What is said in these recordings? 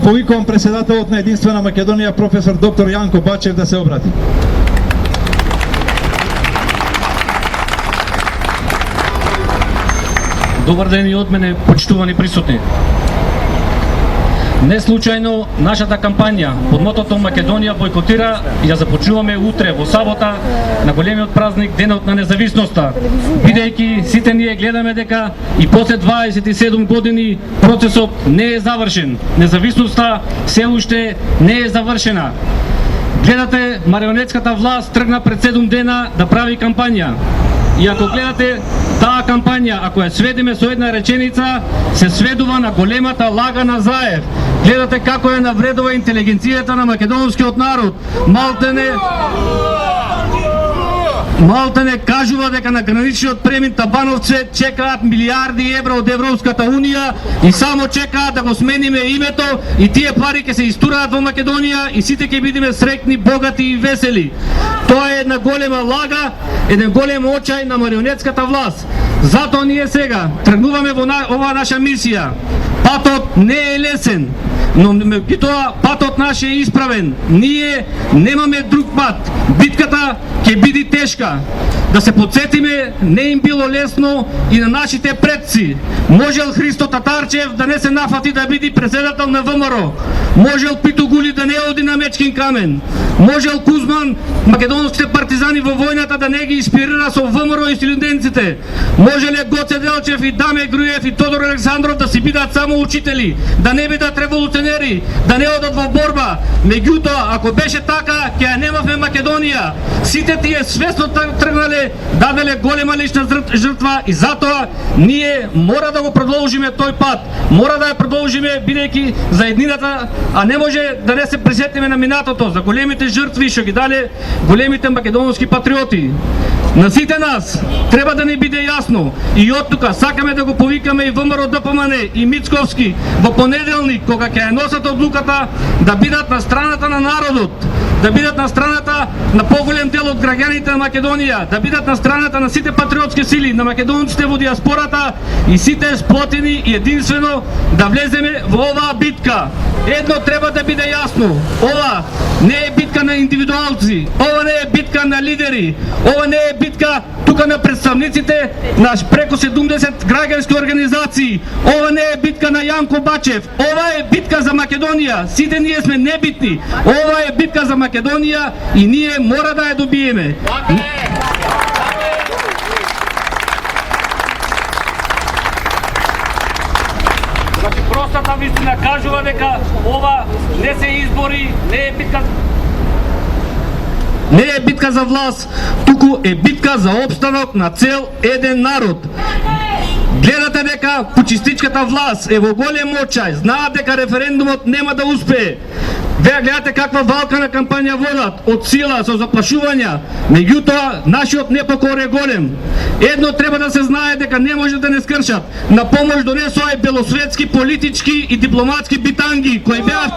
Повикувам председателот на Единствена Македонија, професор доктор Јанко Бачев, да се обрати. Добар ден и од мене, почитувани присутни. Не случајно нашата кампања под мотото Македонија бойкотира ја започнуваме утре во сабота на големиот празник Денот на независноста, бидејќи сите ние гледаме дека и после 27 години процесот не е завршен. Независноста се уште не е завршена. Гледате, марионетската власт тргна пред 7 дена да прави кампања. И ако гледате таа кампања, ако ја сведеме со една реченица, се сведува на големата лага на Заев. Гледате како ја навредува интелигенцијата на македонскиот народ. Малтене кажува дека на граничниот премин Табановце чекаат милиарди евра од Европската унија и само чекаат да го смениме името и тие пари ќе се истураат во Македонија и сите ќе бидеме среќни, богати и весели. Тоа е една голема лага, еден голем очај на марионетската власт. Затоа ние сега тргнуваме во оваа наша мисија. Патот не е лесен, но меѓутоа патот наш е исправен. Ние немаме друг пат. Битката ќе биде тешка. Да се подсетиме, не им било лесно и на нашите предци. Можел Христо Татарчев да не се нафати да биде председател на ВМРО. Можел Пито Гули да не оди на Мечкин камен. Можел Кузман, македонските партизани во војната да не ги инспирира со ВМРО и студентците. Можеле Гоце Делчев и Даме Груев и Тодор Александров да си бидат само учители, да не бидат револуционери, да не одат во борба. Меѓутоа, ако беше така, ќе ја немавме Македонија. Сите тие свесно тргнале, даделе голема лична жртва и затоа ние мора да го продолжиме тој пат. Мора да ја продолжиме бидејќи за еднината, а не може да не се присетиме на минатото, за големите жртви што ги дале големите македонски патриоти. На сите нас треба да ни биде јасно и од тука сакаме да го повикаме и ВМРО ДПМН и Мицковски во понеделник кога ќе ја носат одлуката да бидат на страната на народот, да бидат на страната на поголем дел од граѓаните на Македонија, да бидат на страната на сите патриотски сили, на македонците во диаспората и сите сплотени и единствено да влеземе во оваа битка. Едно треба да биде јасно. Ова не е битка на индивидуалци, ова не е битка на лидери, ова не е битка тука на представниците на преку 70 граѓански организации, ова не е битка на Јанко Бачев, ова е битка за Македонија. Сите ние сме небитни. Ова е битка за Македонија и ние мора да ја добиеме. Значи простата вистина кажува дека ова не се избори, не е битка за власт, туку е битка за опстанок на цел еден народ. Гледате дека почистичката власт е во голем очај, знаат дека референдумот нема да успее. Веа гледате каква валкана кампања водат, од сила, со заплашувања, меѓутоа нашиот непокор е голем. Едно треба да се знае дека не може да не скршат. На помош донесоа и белосветски, политички и дипломатски битанги, кои беа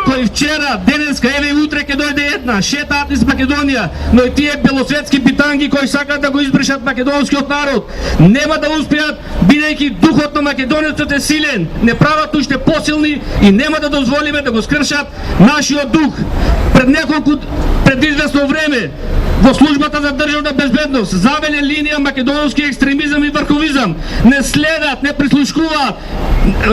кои вчера, денеска, еве и утре ќе дојде една, шетаат низ Македонија, но и тие белосветски битанги кои сакаат да го избришат македонскиот народ, нема да успеат, бидејќи духот на македонецот е силен, не прават уште посилни и нема да дозволиме да го скршат нашиот дух. Пред известно време, во службата за државна безбедност завеле линија македонски екстремизам и врховизам. Не следат, не прислушкуваат,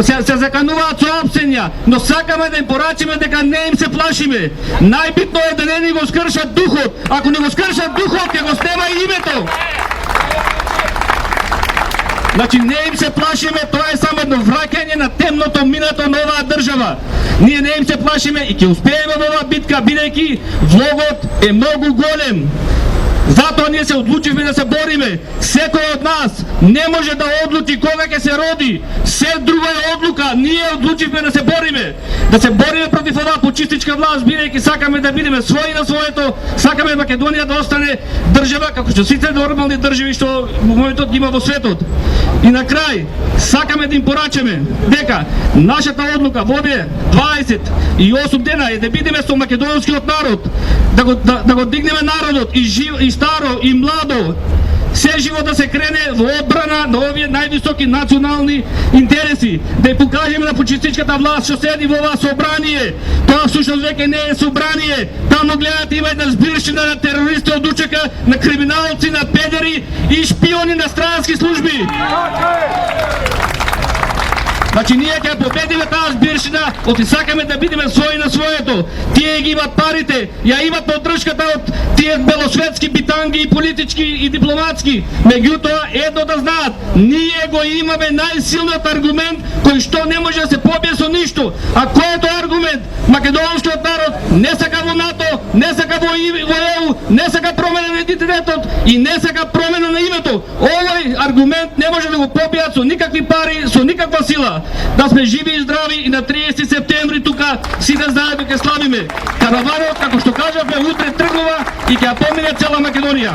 се закануваат со опсења, но сакаме да им порачиме дека не им се плашиме. Најбитно е да не ни го скршат духот. Ако не го скршат духот, ќе го снема и името. Значи не им се плашиме, тоа е само едно враќање на темното минато на оваа држава. Ние не им се плашиме и ќе успееме во оваа битка, бидејќи влогот е многу голем. Затоа ние се одлучивме да се бориме. Секој од нас не може да одлучи кога ќе се роди. Се друга е одлука. Ние одлучивме да се бориме. Да се бориме против оваа почистичка власт, бидејќи сакаме да бидеме своји на своето, сакаме Македонија да остане држава како што сите нормални држави што во моментот ги има во светот. И на крај, сакаме да им порачаме дека нашата одлука во овие 28 дена е да бидеме со македонскиот народ, да го дигнеме народот и старо и младо, се живо да се крене во одбрана на овие највисоки национални интереси, да ја покажеме на почистичката власт што седи во ова собрание. Тоа всушност веќе не е собрание. Таму гледате има една збиршина на терористи од УЧК, на криминалци, на педери и шпиони на странски служби. Значи ние ќе победиме таа збиршина, оти сакаме да бидеме своји на своето. Тие ги имат парите, ја имат поддршката од тие белосветски битанги и политички и дипломатски. Меѓутоа едно да знаат, ние го имаме најсилниот аргумент кој што не може да се побие со ништо. А кој е тој аргумент? Македонскиот народ не сака во НАТО, не сака во ЕУ, не сака промена на идентитетот и не сака промена на името. Овој аргумент не може да го побијат со никакви пари, со никаква сила. Да сме живи и здрави и на 30 септември тука сите заедно ќе славиме. Караванот, како што кажавме, утре тргнува и ќе ја помине цела Македонија.